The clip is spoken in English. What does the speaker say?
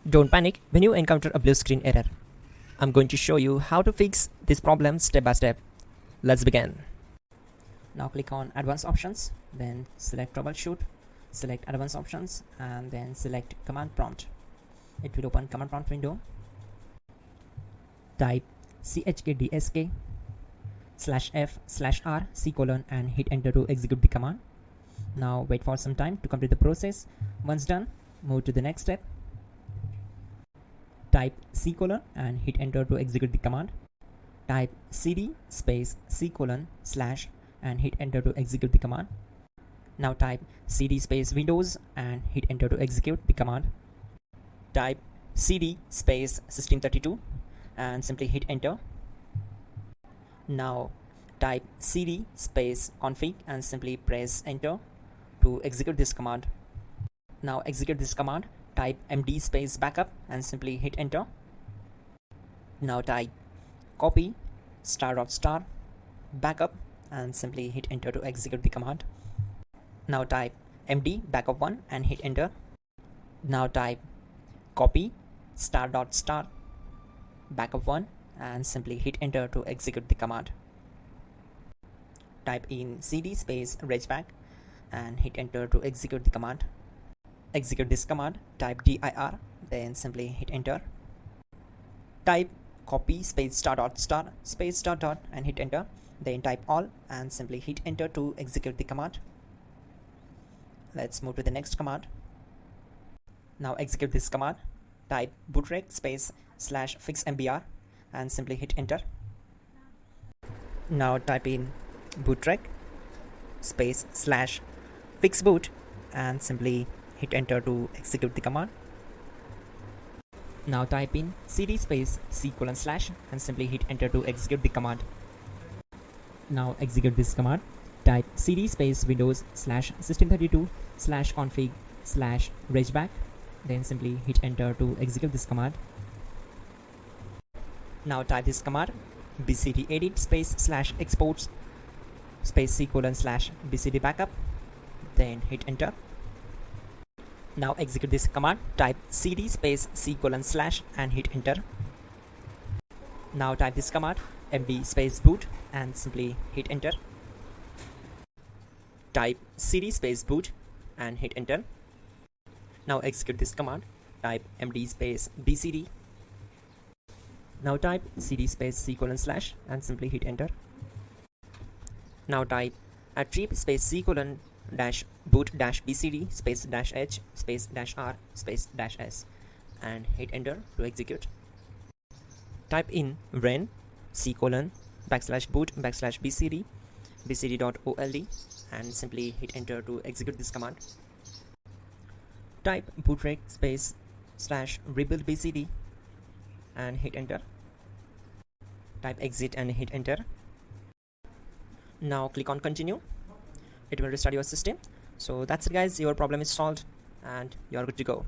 Don't panic when you encounter a blue screen error. I'm going to show you how to fix this problem step by step. Let's begin. Now click on Advanced Options, then select Troubleshoot, select Advanced Options, and then select Command Prompt. It will open Command Prompt window. Type chkdsk /f/r c:, and hit enter to execute the command. Now wait for some time to complete the process. Once done, move to the next step. Type c:, and hit enter to execute the command. Type cd space c:/ and hit enter to execute the command. Now type cd space Windows and hit enter to execute the command. Type cd space system32 and simply hit enter. Now type cd space config and simply press enter to execute this command. Now execute this command. Type md space backup and simply hit enter. Now type copy *** backup and simply hit enter to execute the command. Now type md backup1 and hit enter. Now type copy *** backup1 and simply hit enter to execute the command. Type in cd space regback and hit enter to execute the command. Execute this command. Type dir, then simply hit enter. Type copy space *** space .. and hit enter. Then type all and simply hit enter to execute the command. Let's move to the next command. Now execute this command. Type bootrec space /fixmbr and simply hit enter. Now type in bootrec space /fixboot and simply hit enter to execute the command. Now type in cd space c:/ and simply hit enter to execute the command. Now execute this command. Type cd space Windows /system32 /config /regback, then simply hit enter to execute this command. Now type this command bcd edit space /exports space c:/ bcd backup, then hit enter. Now execute this command. Type cd space c:/ and hit enter. Now type this command md space boot and simply hit enter. Type cd space boot and hit enter. Now execute this command. Type md space bcd. Now type cd space c:/ and simply hit enter. Now type attrib space c:/ boot -bcd space -h space -r space -s and hit enter to execute. Type in ren c:/ \boot \bcd bcd.old and simply hit enter to execute this command. Type bootrec space /rebuild bcd and hit enter. Type exit and hit enter. Now click on continue. It will restart your system. So that's it guys, your problem is solved and you are good to go.